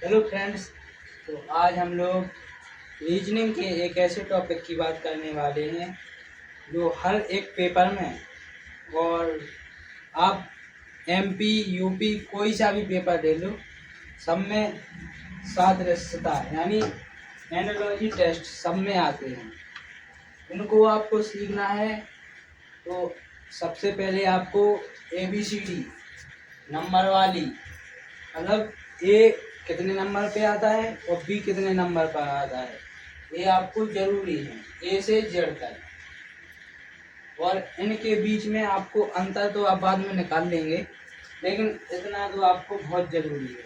Hello friends. तो आज हम लोग रीजनिंग के एक ऐसे टॉपिक की बात करने वाले हैं जो हर एक पेपर में, और आप एमपी यूपी कोई सा भी पेपर ले लो, सब में सादृश्यता यानी एनालॉजी टेस्ट सब में आते हैं। इनको आपको सीखना है तो सबसे पहले आपको ABCD नंबर वाली, मतलब ए कितने नंबर पे आता है और बी कितने नंबर पर आता है, ये आपको जरूरी है, ए से जेड तक। और इनके बीच में आपको अंतर तो आप बाद में निकाल लेंगे, लेकिन इतना तो आपको बहुत जरूरी है।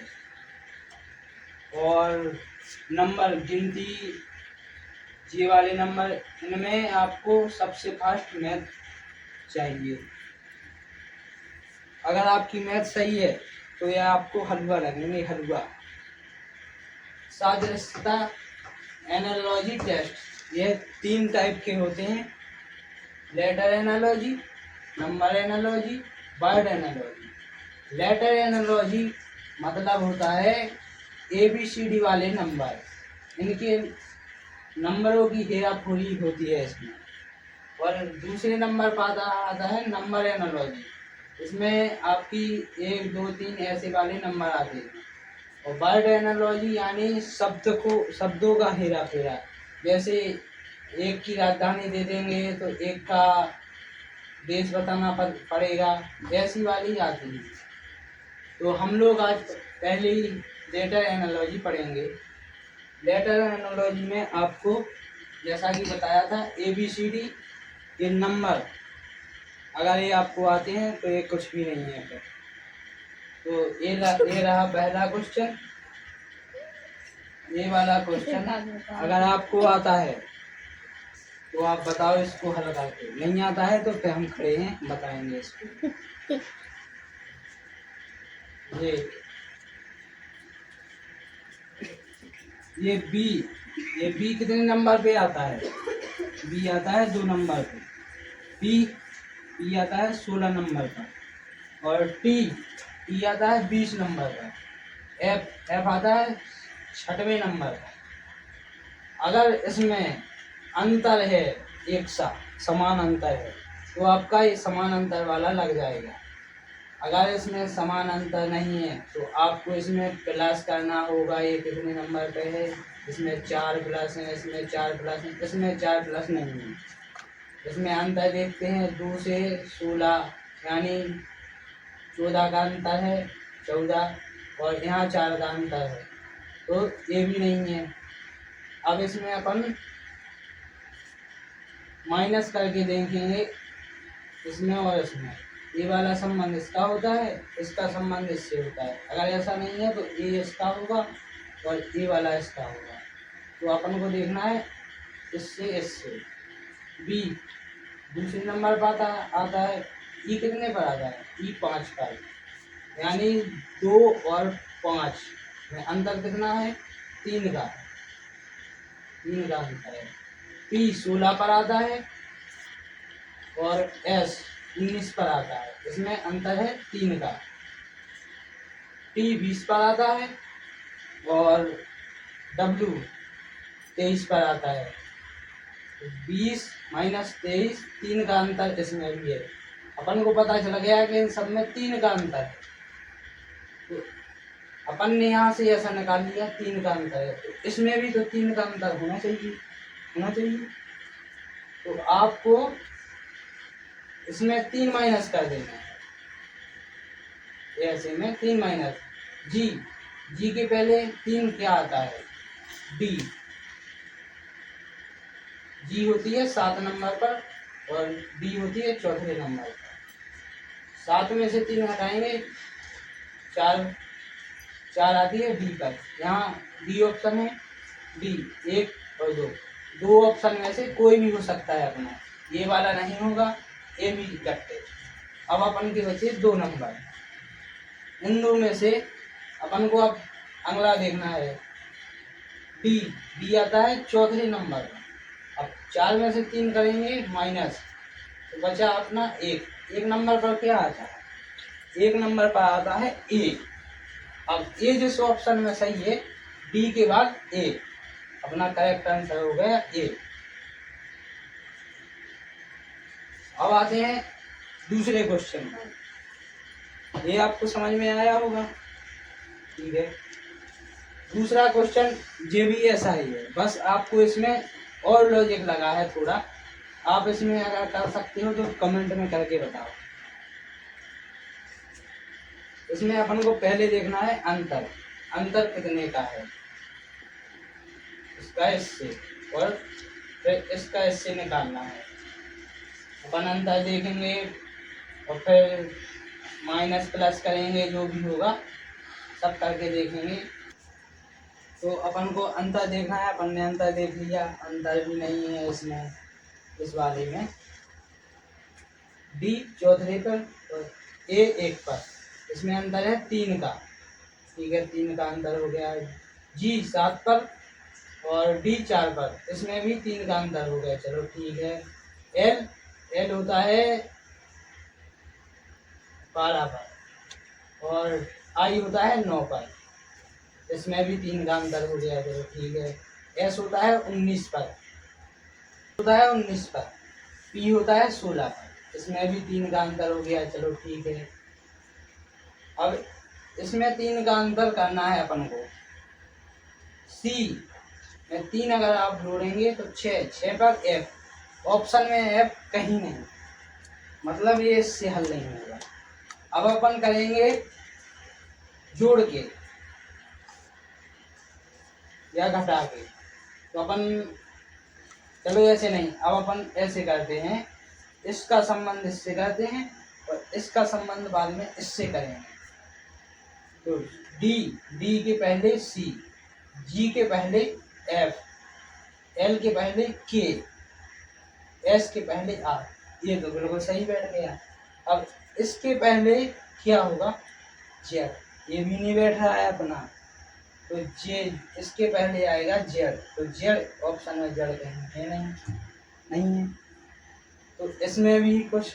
और नंबर गिनती, ये वाले नंबर, इनमें आपको सबसे फास्ट मैथ चाहिए। अगर आपकी मैथ सही है तो ये आपको हलवा लगेंगे, हलवा। सादृश्यता एनालॉजी टेस्ट, ये 3 टाइप के होते हैं: letter analogy, number analogy, word analogy. Letter analogy मतलब होता है ABCD वाले नंबर, इनके नंबरों की हेराफेरी होती है इसमें। और दूसरे नंबर पर आता है नंबर एनालॉजी, इसमें आपकी 1 2 3 ऐसे वाले नंबर आते हैं। और वर्ड एनालॉजी यानी शब्दों का हेरा फेरा, जैसे एक की राजधानी दे देंगे तो एक का देश बताना पड़ेगा, ऐसी वाली आती है। तो हम लोग आज पहले ही लेटर एनालॉजी पढ़ेंगे। लेटर एनालॉजी में आपको जैसा कि बताया था ABCD, ये नंबर अगर ये आपको आते हैं तो ये कुछ भी नहीं है फिर। तो ये रहा पहला क्वेश्चन। ये वाला क्वेश्चन अगर आपको आता है तो आप बताओ इसको हल करके, नहीं आता है तो फिर हम खड़े हैं बताएंगे इसको। ये बी कितने नंबर पे आता है? बी आता है 2 नंबर पे। पी आता है 16 नंबर पर। और टी आता है 20 नंबर पर। एफ आता है 6वें नंबर पर। अगर इसमें अंतर है, एक समान अंतर है, तो आपका ये समान अंतर वाला लग जाएगा। अगर इसमें समान अंतर नहीं है तो आपको इसमें प्लस करना होगा। ये कितने नंबर पे है? इसमें 4 प्लस है, इसमें 4 प्लस है, इसमें 4 प्लस नहीं है। इसमें अंतर देखते हैं 2 से 16 यानी 14 का अंतर है, 14। और यहाँ 4 का अंतर है, तो ये भी नहीं है। अब इसमें अपन माइनस करके देखेंगे इसमें और इसमें। ये वाला संबंध इसका होता है, इसका संबंध इससे होता है। अगर ऐसा नहीं है तो ये इसका होगा और ये वाला इसका होगा। तो अपन को देखना है इससे। बी दूसरे नंबर पर आता है। ई कितने पर आता है? ई 5 पर, यानी 2 और 5 में अंतर कितना है? 3 का अंतर है। पी 16 पर आता है और एस 19 पर आता है, इसमें अंतर है 3 का। टी 20 पर आता है और डब्ल्यू 23 पर आता है। 20 माइनस 23, 3 का अंतर इसमें भी है। अपन को पता चल गया कि इन सब में 3 का अंतर है, तो अपन ने यहाँ से ऐसा निकाल लिया 3 का अंतर है, तो इसमें भी तो 3 का अंतर होना चाहिए। तो आपको इसमें 3 माइनस कर देना है। ऐसे में 3 माइनस जी के पहले 3 क्या आता है? डी। जी होती है 7 नंबर पर और डी होती है 4थे नंबर पर। 7 में से 3 हटाएंगे, 4 आती है डी पर। यहाँ डी ऑप्शन है, डी 1 और 2 ऑप्शन में से कोई भी हो सकता है अपना, ये वाला नहीं होगा, ये भी कट्टे। अब अपन के बचे 2 नंबर। इन 2 में से अपन को अब अगला देखना है। डी आता है 4थे नंबर पर। अब 4 में से 3 करेंगे माइनस, तो बचा अपना 1 नंबर पर क्या आता है? 1 नंबर पर आता है ए। अब ए जिस ऑप्शन में सही है, डी के बाद ए, अपना करेक्ट आंसर हो गया ए। अब आते हैं दूसरे क्वेश्चन में। ये आपको समझ में आया होगा, ठीक है। दूसरा क्वेश्चन ये भी ऐसा ही है, बस आपको इसमें और लॉजिक लगा है थोड़ा। आप इसमें अगर कर सकते हो तो कमेंट में करके बताओ। इसमें अपन को पहले देखना है अंतर, अंतर कितने का है इसका इससे, और फिर इसका इससे निकालना है। अपन अंतर देखेंगे और फिर माइनस प्लस करेंगे, जो भी होगा सब करके देखेंगे। तो अपन को अंतर देखना है, अपन ने अंतर देख लिया, अंतर भी नहीं है इसमें, इस वाले में। डी चौथे पर और ए 1 पर, इसमें अंतर है 3 का, ठीक है, 3 का अंतर हो गया। जी 7 पर और डी 4 पर, इसमें भी 3 का अंतर हो गया, चलो ठीक है। एल, एल होता है 12 पर और आई होता है 9 पर, इसमें भी 3 का अंतर हो गया, चलो ठीक है। एस होता है 19 पर, होता है 19 पर, पी होता है 16 पर, इसमें भी 3 का अंतर हो गया, चलो ठीक है। अब इसमें 3 का अंतर करना है अपन को। सी में 3 अगर आप जोड़ेंगे तो 6 पर एफ, ऑप्शन में एफ कहीं नहीं, मतलब ये इससे हल नहीं होगा। अब अपन करेंगे जोड़ के या घटा के, तो अपन चलो ऐसे नहीं, अब अपन ऐसे करते हैं, इसका संबंध इससे करते हैं और इसका संबंध बाद में इससे करेंगे। तो डी, डी के पहले सी, जी के पहले एफ, एल के पहले के, एस के पहले आर, ये तो बिल्कुल सही बैठ गया। अब इसके पहले क्या होगा, जेड, ये भी नहीं बैठ रहा है अपना, तो जे इसके पहले आएगा जेड, तो जेड ऑप्शन में जेड कहीं है नहीं है, तो इसमें भी कुछ।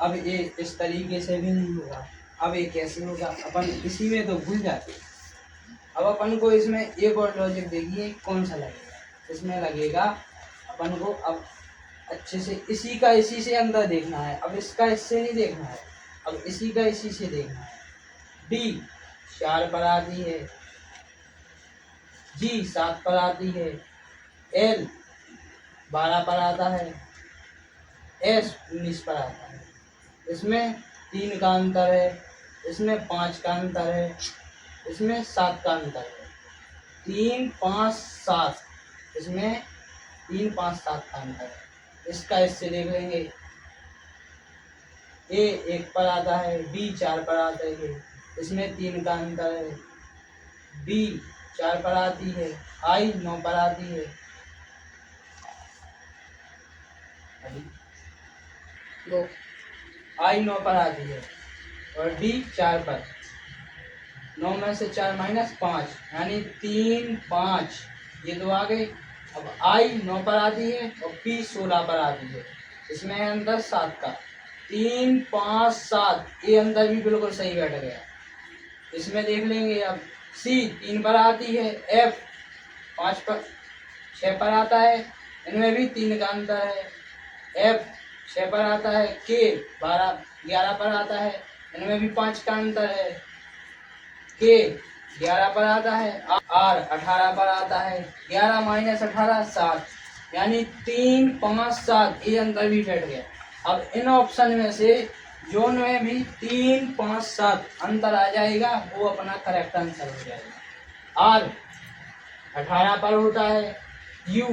अब ये इस तरीके से भी नहीं होगा, अब ये कैसे होगा, अपन इसी में तो भूल जाते। अब अपन को इसमें एक और लॉजिक देखिए कौन सा लगेगा, इसमें लगेगा अपन को अब अच्छे से इसी का इसी से अंदर देखना है, अब इसका इससे नहीं देखना है, अब इसी का इसी से देखना है। डी 4 पर आती है, जी 7 पर आती है, एल 12 पर आता है, एस 19 पर आता है। इसमें 3 का अंतर है, इसमें 5 का अंतर है, इसमें 7 का अंतर है। 3, 5, 7, इसमें 3, 5, 7 का अंतर है। इसका इससे देख लेंगे, ए 1 पर आता है, डी 4 पर आता है, इसमें 3 का अंतर है। बी 4 पर आती है, आई 9 पर आती है, तो आई 9 पर आती है और डी 4 पर, 9 में से 4 माइनस 5, यानी 3, 5, ये दो आ गए। अब आई 9 पर आती है और पी 16 पर आती है, इसमें है अंदर 7 का, 3, 5, 7, ये अंदर भी बिल्कुल सही बैठ गया। इसमें देख लेंगे अब, सी 3 पर आती है, एफ 5 पर 6 पर आता है, इनमें भी 3 का अंतर है। एफ 6 पर आता है, के 11 पर आता है, इनमें भी 5 का अंतर है। के 11 पर आता है, आर 18 पर आता है, 11 माइनस 18 7, यानी 3, 5, 7, ये अंतर भी बैठ गया। अब इन ऑप्शन में से जोन में भी 3, 5, 7 अंतर आ जाएगा, वो अपना करेक्ट आंसर हो जाएगा। आर 18 पर होता है, यू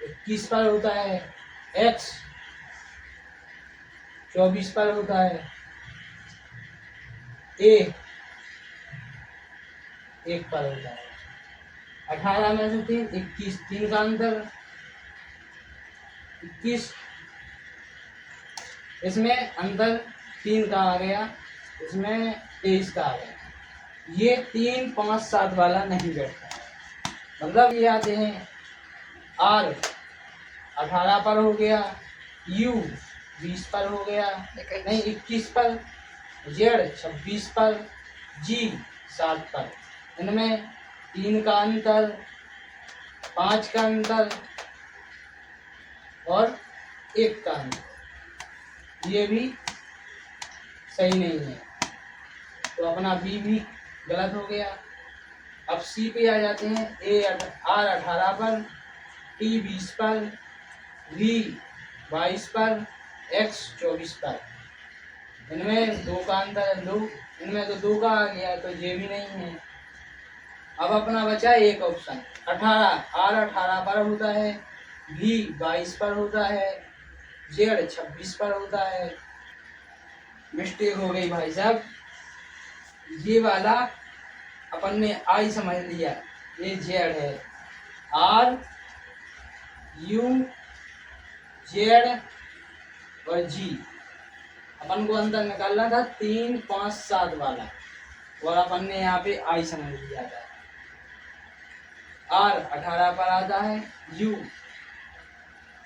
21 पर होता है, एक्स 24 पर होता है, ए 1 पर होता है। 18 में से 3, 21, 3 का अंतर 21, इसमें अंतर 3 का आ गया, इसमें 23 का आ गया। ये 3, 5, 7 वाला नहीं बैठता, मतलब ये आते हैं आर 18 पर हो गया, यू 20 पर हो गया, नहीं 21 पर, जेड 26 पर, जी 7 पर। इनमें 3 का अंतर, 5 का अंतर और 1 का अंतर, ये भी सही नहीं है, तो अपना बी भी गलत हो गया। अब सी पे आ जाते हैं। आर 18 पर, टी 20 पर, वी 22 पर, एक्स 24 पर। इनमें 2 का अंतर है 2, इनमें तो 2 का आ गया, तो ये भी नहीं है। अब अपना बचा एक ऑप्शन 18, आर 18 पर होता है, वी 22 पर होता है, जेड 26 पर होता है। मिस्टेक हो गई भाई साहब, ये वाला अपन ने आई समझ लिया, ये जेड है। आर, यू, जेड और जी, अपन को अंतर निकालना था 3, 5, 7 वाला, और अपन ने यहाँ पे आई समझ लिया था। आर 18 पर आता है, यू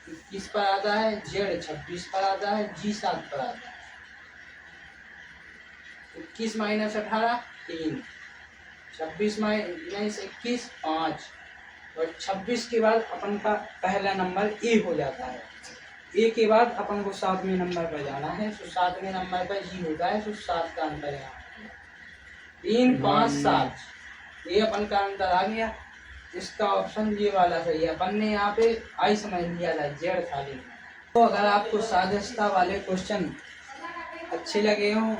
21 पर आता है, जेड 26 पर आता है, जी 7 पर आता है। 21 माइनस 18 3, 26 माइनस 21 5, और 26 के बाद अपन का पहला नंबर ए हो जाता है। ए के बाद अपन को 7वें नंबर पर जाना है, तो 7वें नंबर पर जी होता है, तो 7 का अंतर है 3, 5, 7, ये अपन का अंतर आ गया। इसका ऑप्शन ये वाला सही है, अपन ने यहाँ पे आई समझ लिया था, जेड था लेकिन। तो अगर आपको सादस्ता वाले क्वेश्चन अच्छे लगे हों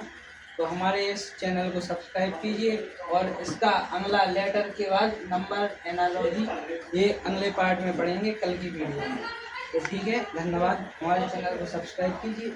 तो हमारे इस चैनल को सब्सक्राइब कीजिए, और इसका अगला लेटर के बाद नंबर एनालॉजी ये अगले पार्ट में पढ़ेंगे कल की वीडियो में। तो ठीक है, धन्यवाद, हमारे चैनल को सब्सक्राइब कीजिए।